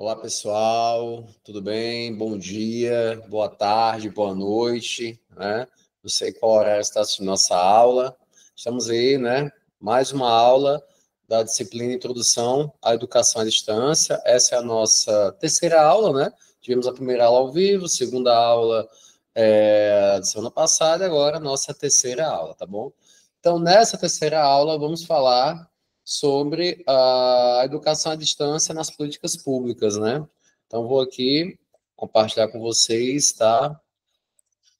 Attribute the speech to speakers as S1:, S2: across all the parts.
S1: Olá, pessoal, tudo bem? Bom dia, boa tarde, boa noite, né? Não sei qual horário está assistindo nossa aula. Estamos aí, né? Mais uma aula da disciplina Introdução à Educação à Distância. Essa é a nossa terceira aula, né? Tivemos a primeira aula ao vivo, segunda aula da semana passada, e agora a nossa terceira aula, tá bom? Então, nessa terceira aula, vamos falar sobre a educação à distância nas políticas públicas, né? Então, vou aqui compartilhar com vocês, tá?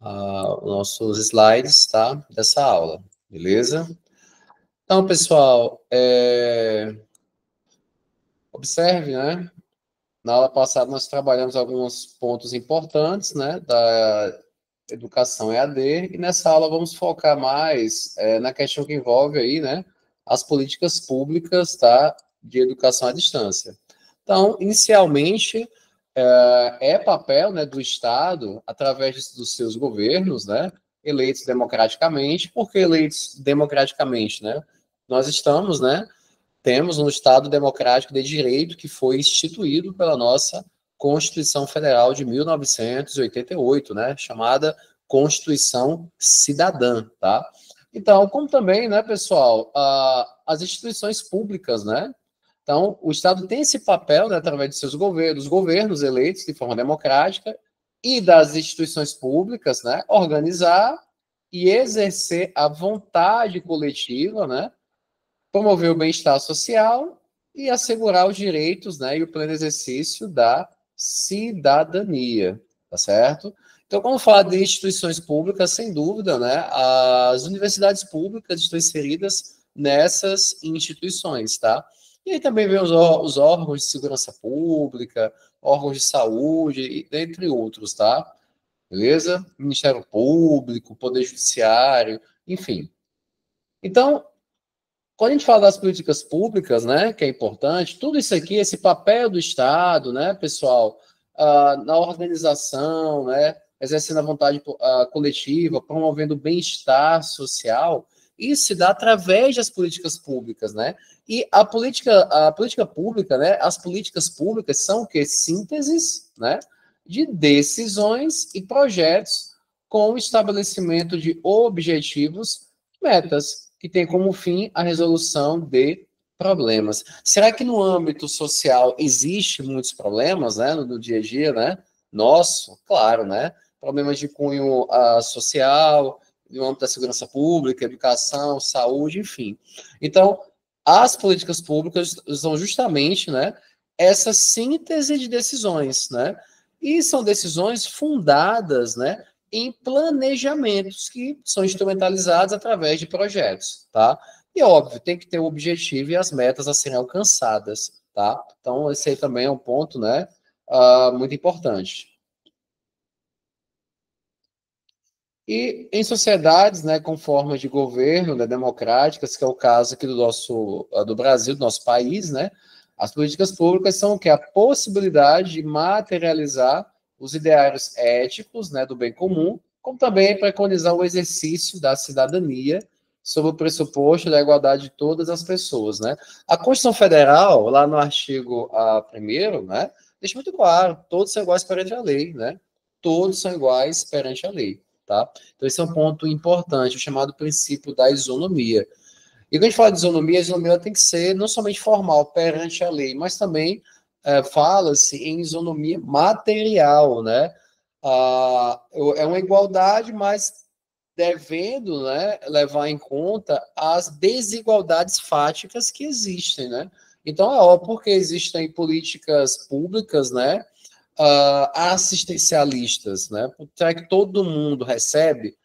S1: Os nossos slides, tá? Dessa aula, beleza? Então, pessoal, observe, né? Na aula passada, nós trabalhamos alguns pontos importantes, né? Da educação EAD, e nessa aula vamos focar mais na questão que envolve aí, né? As políticas públicas, tá? De educação à distância. Então, inicialmente, é papel, né, do Estado, através dos seus governos, né, eleitos democraticamente. Por que eleitos democraticamente, né? Nós estamos, né, temos um Estado democrático de direito que foi instituído pela nossa Constituição Federal de 1988, né, chamada Constituição Cidadã, tá? Então, como também, né, pessoal, as instituições públicas, né? Então, o Estado tem esse papel, né, através de seus governos, dos governos eleitos de forma democrática e das instituições públicas, né, organizar e exercer a vontade coletiva, né, promover o bem-estar social e assegurar os direitos, né, e o pleno exercício da cidadania, tá certo? Então, quando fala de instituições públicas, sem dúvida, né, as universidades públicas estão inseridas nessas instituições, tá? E aí também vem os órgãos de segurança pública, órgãos de saúde, entre outros, tá? Beleza? Ministério Público, Poder Judiciário, enfim. Então, quando a gente fala das políticas públicas, né, que é importante, tudo isso aqui, esse papel do Estado, né, pessoal, na organização, né, exercendo a vontade coletiva, promovendo o bem-estar social, isso se dá através das políticas públicas, né? E a política pública, né, as políticas públicas são o quê? Sínteses, né, de decisões e projetos com o estabelecimento de objetivos, metas que tem como fim a resolução de problemas. Será que no âmbito social existe muitos problemas, né, no dia a dia, né? Nosso, claro, né? Problemas de cunho social, no âmbito da segurança pública, educação, saúde, enfim. Então, as políticas públicas são justamente, né, essa síntese de decisões, né? E são decisões fundadas, né, em planejamentos que são instrumentalizados através de projetos, tá? E óbvio, tem que ter o objetivo e as metas a serem alcançadas, tá? Então, esse aí também é um ponto, né, muito importante. E em sociedades, né, com formas de governo, né, democráticas, que é o caso aqui do Brasil, do nosso país, né, as políticas públicas são o que? A possibilidade de materializar os ideários éticos, né, do bem comum, como também preconizar o exercício da cidadania sob o pressuposto da igualdade de todas as pessoas, né? A Constituição Federal, lá no artigo 1º, né, deixa muito claro, todos são iguais perante a lei, né? Todos são iguais perante a lei, tá? Então esse é um ponto importante, o chamado princípio da isonomia. E quando a gente fala de isonomia, a isonomia tem que ser não somente formal, perante a lei, mas também fala-se em isonomia material, né? É uma igualdade, mas devendo, né, levar em conta as desigualdades fáticas que existem, né? Então, é óbvio, porque existem políticas públicas, né, assistencialistas, né? Será que todo mundo recebe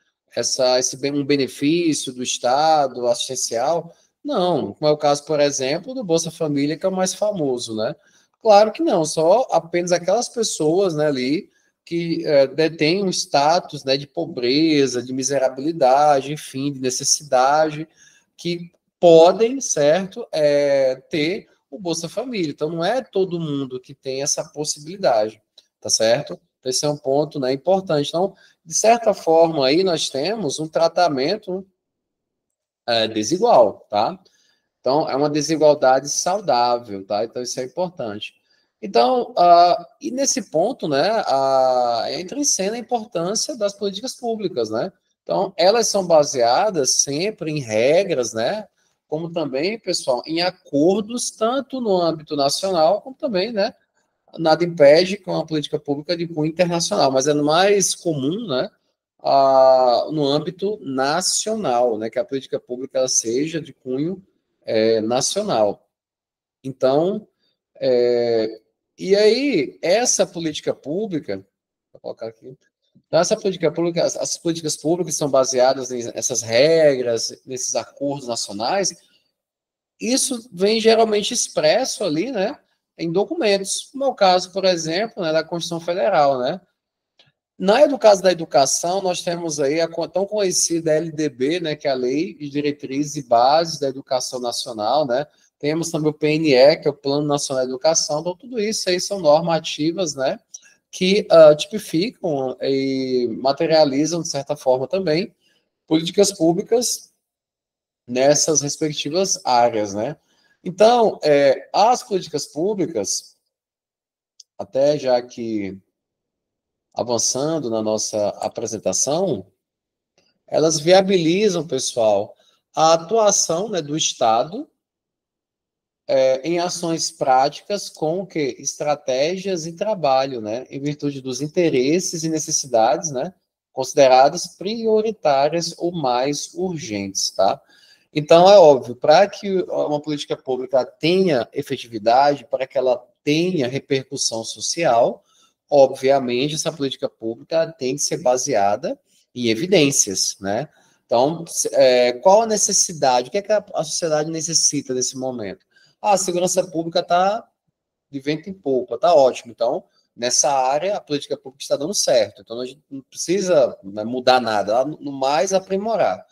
S1: um benefício do Estado assistencial? Não, como é o caso, por exemplo, do Bolsa Família, que é o mais famoso, né? Claro que não, só apenas aquelas pessoas, né, ali que detêm um status, né, de pobreza, de miserabilidade, enfim, de necessidade, que podem, certo, ter o Bolsa Família. Então, não é todo mundo que tem essa possibilidade, tá certo? Então, esse é um ponto, né, importante. Então, de certa forma, aí nós temos um tratamento desigual, tá? Então, é uma desigualdade saudável, tá? Então, isso é importante. Então, e nesse ponto, né, entra em cena a importância das políticas públicas, né? Então, elas são baseadas sempre em regras, né? Como também, pessoal, em acordos, tanto no âmbito nacional, como também, né? Nada impede com a política pública de cunho internacional, mas é mais comum, né? No âmbito nacional, né? Que a política pública seja de cunho nacional. Então, é, e aí, essa política pública, vou colocar aqui, então essa política pública, as políticas públicas são baseadas nessas regras, nesses acordos nacionais, isso vem geralmente expresso ali, né, em documentos. No meu caso, por exemplo, né, da Constituição Federal, né, no caso da educação, nós temos aí a tão conhecida LDB, né, que é a Lei de Diretrizes e Bases da Educação Nacional, né? Temos também o PNE, que é o Plano Nacional de Educação. Então, tudo isso aí são normativas, né, que tipificam e materializam, de certa forma, também políticas públicas nessas respectivas áreas, né? Então, as políticas públicas, até já que avançando na nossa apresentação, elas viabilizam, pessoal, a atuação, né, do Estado em ações práticas com o quê? Estratégias e trabalho, né, em virtude dos interesses e necessidades, né, consideradas prioritárias ou mais urgentes, tá? Então, é óbvio, para que uma política pública tenha efetividade, para que ela tenha repercussão social, obviamente, essa política pública tem que ser baseada em evidências, né? Então, qual a necessidade? O que é que a sociedade necessita nesse momento? A segurança pública está de vento em popa, está ótimo. Então, nessa área, a política pública está dando certo. Então, a gente não precisa, né, mudar nada, no mais aprimorar.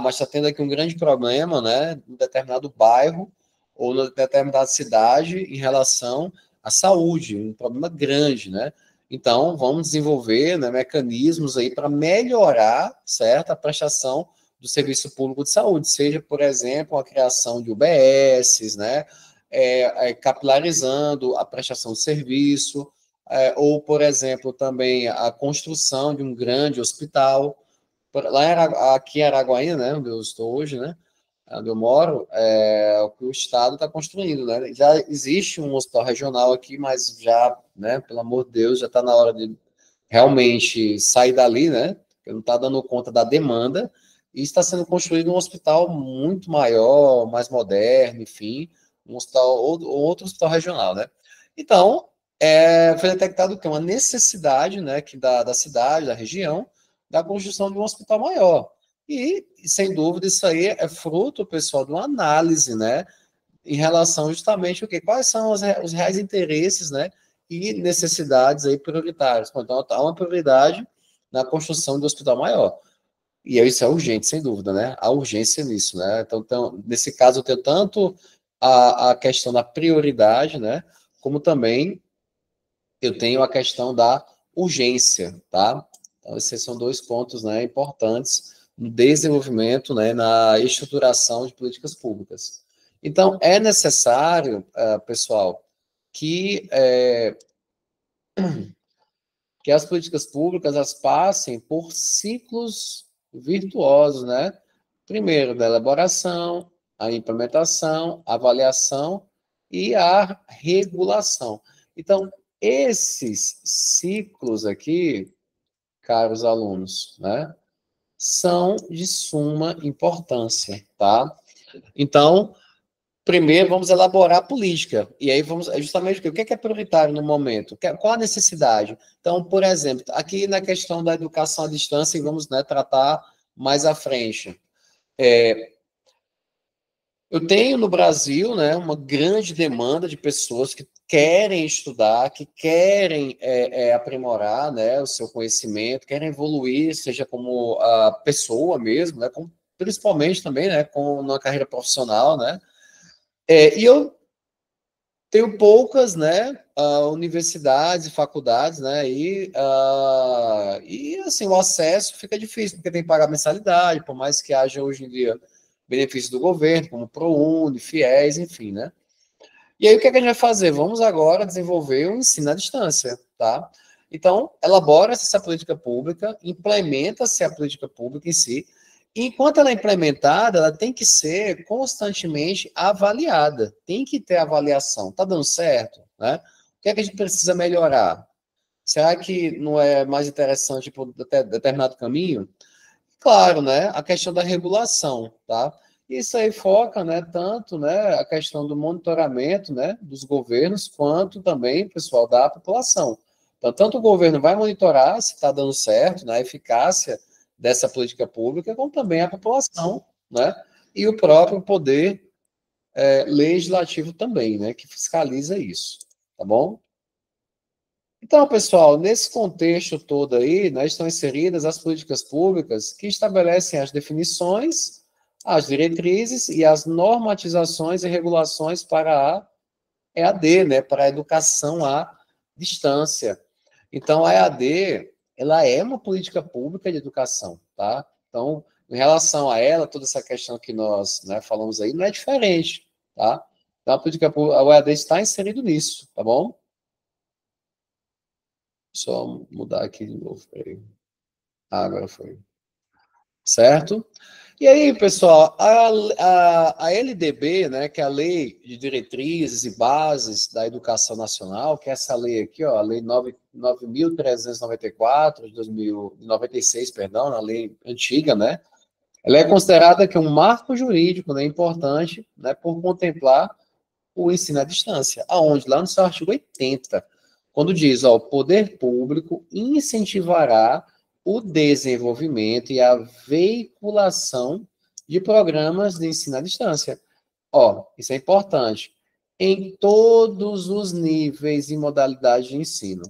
S1: Mas está tendo aqui um grande problema, né, em determinado bairro ou em determinada cidade em relação à saúde, um problema grande, né? Então, vamos desenvolver, né, mecanismos aí para melhorar, certo, a prestação do serviço público de saúde, seja, por exemplo, a criação de UBSs, né, capilarizando a prestação de serviço, ou, por exemplo, também a construção de um grande hospital. Aqui em Araguaína, né, onde eu estou hoje, né, onde eu moro, o que o Estado está construindo, né? Já existe um hospital regional aqui, mas já, né, pelo amor de Deus, já está na hora de realmente sair dali, né? Porque não está dando conta da demanda, e está sendo construído um hospital muito maior, mais moderno, enfim, um hospital, outro hospital regional, né? Então, foi detectado que é uma necessidade, né, que da cidade, da região, da construção de um hospital maior. E, sem dúvida, isso aí é fruto, pessoal, de uma análise, né, em relação justamente o quê? Quais são os reais interesses, né, e necessidades aí prioritárias. Então, há uma prioridade na construção do hospital maior. E isso é urgente, sem dúvida, né? Há urgência nisso, né? Então nesse caso, eu tenho tanto a questão da prioridade, né, como também eu tenho a questão da urgência, tá? Então, esses são dois pontos, né, importantes no desenvolvimento, né, na estruturação de políticas públicas. Então, é necessário, pessoal, que as políticas públicas as passem por ciclos virtuosos, né? Primeiro, da elaboração, a implementação, a avaliação e a regulação. Então, esses ciclos aqui, caros alunos, né, são de suma importância, tá? Então, primeiro vamos elaborar a política, e aí vamos justamente o que é prioritário no momento, qual a necessidade. Então, por exemplo, aqui na questão da educação à distância, e vamos, né, tratar mais à frente. Eu tenho no Brasil, né, uma grande demanda de pessoas que querem estudar, que querem aprimorar, né, o seu conhecimento, querem evoluir, seja como a pessoa mesmo, né, como, principalmente também, né, com na carreira profissional, né. E eu tenho poucas, né, universidades e faculdades, né, e assim, o acesso fica difícil, porque tem que pagar mensalidade, por mais que haja hoje em dia benefícios do governo, como ProUni, FIES, enfim, né. E aí, o que é que a gente vai fazer? Vamos agora desenvolver um ensino à distância, tá? Então, elabora-se essa política pública, implementa-se a política pública em si, e enquanto ela é implementada, ela tem que ser constantemente avaliada, tem que ter avaliação. Está dando certo? Né? O que é que a gente precisa melhorar? Será que não é mais interessante por determinado caminho? Claro, né? A questão da regulação, tá? Isso aí foca, né, tanto, né, a questão do monitoramento, né, dos governos, quanto também, pessoal, da população. Então, tanto o governo vai monitorar se está dando certo, né, a eficácia dessa política pública, como também a população, né, e o próprio poder legislativo também, né, que fiscaliza isso, tá bom? Então, pessoal, nesse contexto todo aí, né, estão inseridas as políticas públicas que estabelecem as definições, as diretrizes e as normatizações e regulações para a EAD, né, para a educação à distância. Então, a EAD, ela é uma política pública de educação, tá? Então, em relação a ela, toda essa questão que nós, né, falamos aí, não é diferente, tá? Então, a política pública, a EAD está inserido nisso, tá bom? Só mudar aqui de novo. Peraí. Agora foi. Certo? E aí, pessoal, a LDB, né, que é a Lei de Diretrizes e Bases da Educação Nacional, que é essa lei aqui, ó, a Lei 9.394, de 2096, perdão, a lei antiga, né? Ela é considerada que um marco jurídico, né, importante, né, por contemplar o ensino à distância, aonde lá no seu artigo 80, quando diz, ó, o poder público incentivará o desenvolvimento e a veiculação de programas de ensino à distância. Ó, isso é importante. Em todos os níveis e modalidades de ensino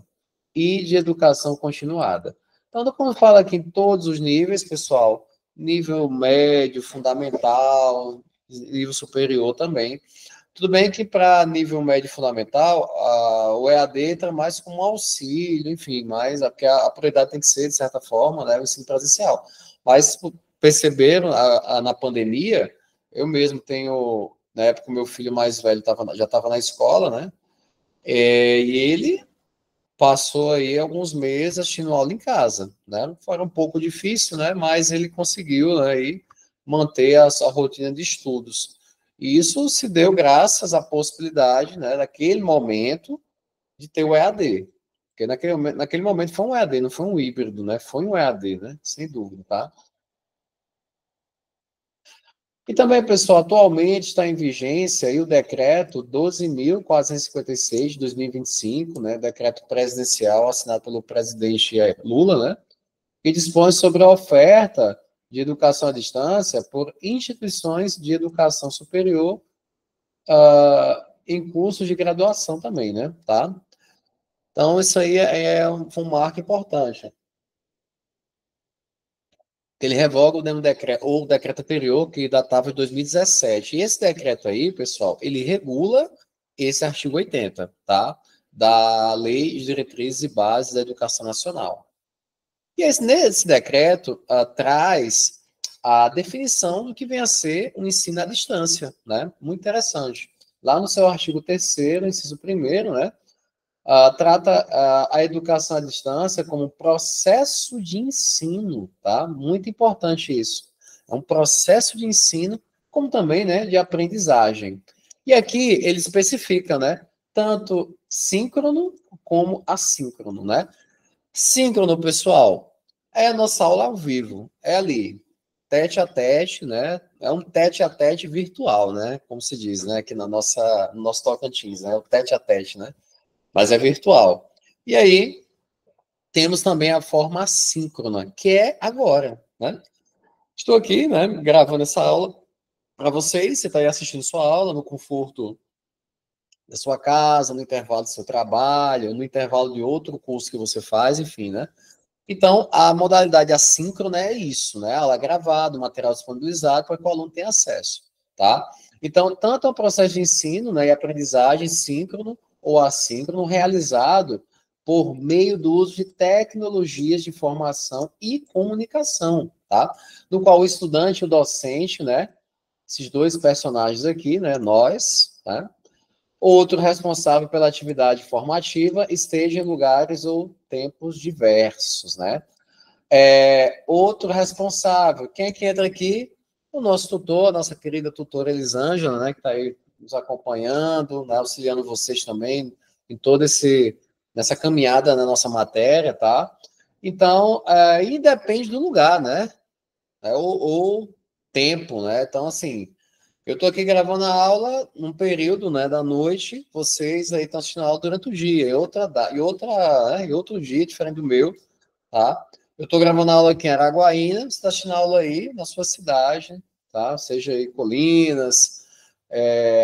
S1: e de educação continuada. Então, quando fala aqui em todos os níveis, pessoal, nível médio, fundamental, nível superior também, tudo bem que para nível médio fundamental, o EAD entra mais como um auxílio, enfim, mas porque a prioridade tem que ser, de certa forma, né, o ensino presencial. Mas perceberam, na pandemia, eu mesmo tenho, na época, o meu filho mais velho já estava na escola, né, e ele passou aí alguns meses assistindo aula em casa, né, foi um pouco difícil, né, mas ele conseguiu, né, aí, manter a sua rotina de estudos. E isso se deu graças à possibilidade, né, naquele momento, de ter o EAD. Porque naquele momento foi um EAD, não foi um híbrido, né? Foi um EAD, né? Sem dúvida, tá? E também, pessoal, atualmente está em vigência aí o decreto 12.456 de 2025, né? Decreto presidencial assinado pelo presidente Lula, né? Que dispõe sobre a oferta de educação à distância por instituições de educação superior em cursos de graduação também, né? Tá? Então, isso aí foi um marco importante. Ele revoga o decreto, ou o decreto anterior, que datava de 2017. E esse decreto aí, pessoal, ele regula esse artigo 80, tá? Da Lei de Diretrizes e Bases da Educação Nacional. E nesse decreto traz a definição do que vem a ser o ensino à distância, né? Muito interessante. Lá no seu artigo 3º, inciso 1º, né? Trata a educação à distância como processo de ensino, tá? Muito importante isso. É um processo de ensino, como também, né, de aprendizagem. E aqui ele especifica, né, tanto síncrono como assíncrono, né? Síncrono, pessoal, é a nossa aula ao vivo, é ali, tete a tete, né? É um tete a tete virtual, né? Como se diz, né? Aqui no nosso Tocantins, né? O tete a tete, né? Mas é virtual. E aí, temos também a forma assíncrona, que é agora, né? Estou aqui, né, gravando essa aula para vocês, você está aí assistindo sua aula no conforto da sua casa, no intervalo do seu trabalho, no intervalo de outro curso que você faz, enfim, né? Então, a modalidade assíncrona é isso, né? Ela é gravada, o material disponibilizado para que o aluno tenha acesso, tá? Então, tanto é um processo de ensino, né, e aprendizagem síncrono ou assíncrono realizado por meio do uso de tecnologias de informação e comunicação, tá? No qual o estudante e o docente, né, esses dois personagens aqui, né, nós, tá? Outro responsável pela atividade formativa esteja em lugares ou tempos diversos, né? Outro responsável, quem é que entra aqui? O nosso tutor, a nossa querida tutora Elisângela, né, que está aí nos acompanhando, né, auxiliando vocês também em toda nessa caminhada na nossa matéria, tá? Então, e depende do lugar, né? Ou tempo, né? Então, assim, eu estou aqui gravando a aula num período, né, da noite, vocês aí estão assistindo a aula durante o dia, e outro dia diferente do meu, tá? Eu estou gravando a aula aqui em Araguaína, você está assistindo a aula aí na sua cidade, tá? Seja aí Colinas,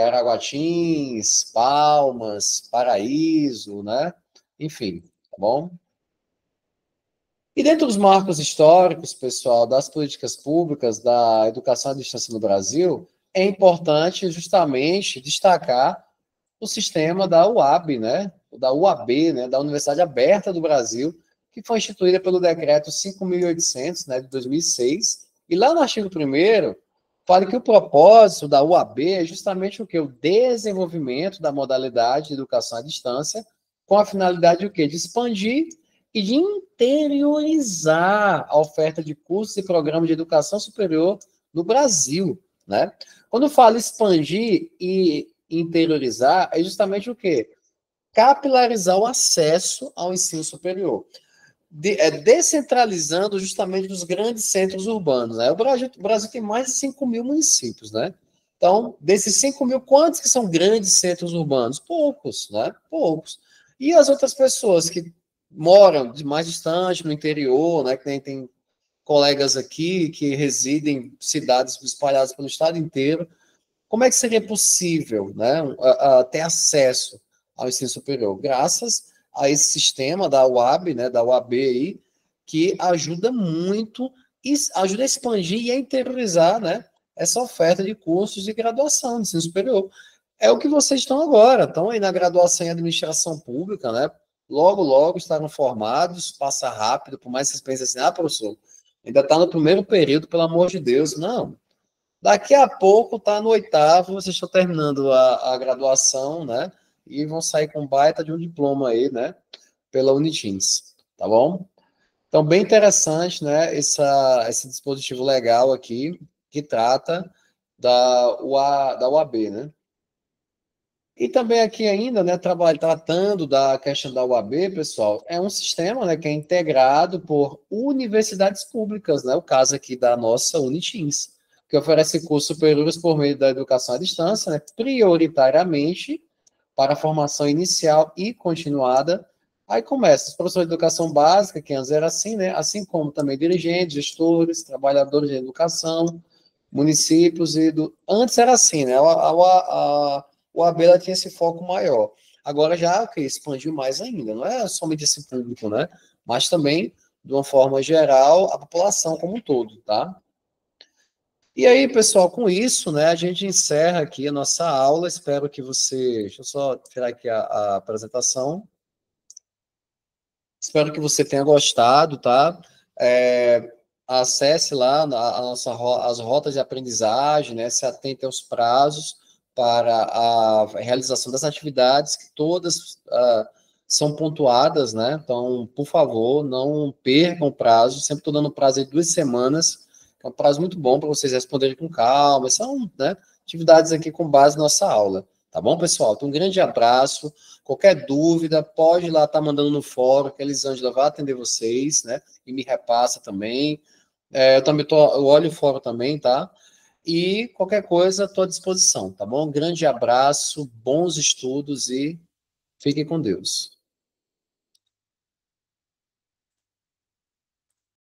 S1: Araguatins, Palmas, Paraíso, né? Enfim, tá bom? E dentro dos marcos históricos, pessoal, das políticas públicas da educação à distância no Brasil, é importante justamente destacar o sistema da UAB, né? Da UAB, né? Da Universidade Aberta do Brasil, que foi instituída pelo decreto 5.800, né, de 2006. E lá no artigo 1º, fala que o propósito da UAB é justamente o quê? O desenvolvimento da modalidade de educação à distância, com a finalidade de o quê? De expandir e de interiorizar a oferta de cursos e programas de educação superior no Brasil, né? Quando falo expandir e interiorizar, é justamente o quê? Capilarizar o acesso ao ensino superior. Descentralizando justamente dos grandes centros urbanos, né? O Brasil tem mais de 5 mil municípios, né? Então, desses 5 mil, quantos que são grandes centros urbanos? Poucos, né? Poucos. E as outras pessoas que moram mais distante, no interior, né? Que nem tem colegas aqui que residem em cidades espalhadas pelo estado inteiro. Como é que seria possível, né, ter acesso ao ensino superior? Graças a esse sistema da UAB, né, da UAB aí, que ajuda muito, ajuda a expandir e a interiorizar, né, essa oferta de cursos de graduação de ensino superior. É o que vocês estão agora, estão aí na graduação em administração pública, né? Logo, logo estarão formados, passa rápido, por mais que vocês pensem assim, professor, ainda está no primeiro período, pelo amor de Deus. Não, daqui a pouco está no 8º, vocês estão terminando a graduação, né? E vão sair com baita de um diploma aí, né? Pela Unitins, tá bom? Então, bem interessante, né? Esse dispositivo legal aqui, que trata da UAB, né? E também aqui ainda, né, tratando da questão da UAB, pessoal, é um sistema, né, que é integrado por universidades públicas, né, o caso aqui da nossa Unitins, que oferece cursos superiores por meio da educação à distância, né, prioritariamente para a formação inicial e continuada. Aí começa os professores de educação básica, que antes era assim, né, assim como também dirigentes, gestores, trabalhadores de educação, municípios Antes era assim, né, o AB ela tinha esse foco maior. Agora já expandiu mais ainda, não é somente esse público, né? Mas também, de uma forma geral, a população como um todo, tá? E aí, pessoal, com isso, né, a gente encerra aqui a nossa aula. Espero que você. Deixa eu só tirar aqui a apresentação. Espero que você tenha gostado, tá? Acesse lá as rotas de aprendizagem, né? Se atente aos prazos para a realização das atividades, que todas são pontuadas, né? Então, por favor, não percam o prazo. Sempre estou dando prazo de 2 semanas, que é um prazo muito bom para vocês responderem com calma. São, né, atividades aqui com base na nossa aula. Tá bom, pessoal? Então, um grande abraço. Qualquer dúvida, pode ir lá estar mandando no fórum, que a Elisângela vai atender vocês, né? E me repassa também. Eu olho o fórum também, tá? E qualquer coisa, estou à disposição, tá bom? Um grande abraço, bons estudos e fiquem com Deus.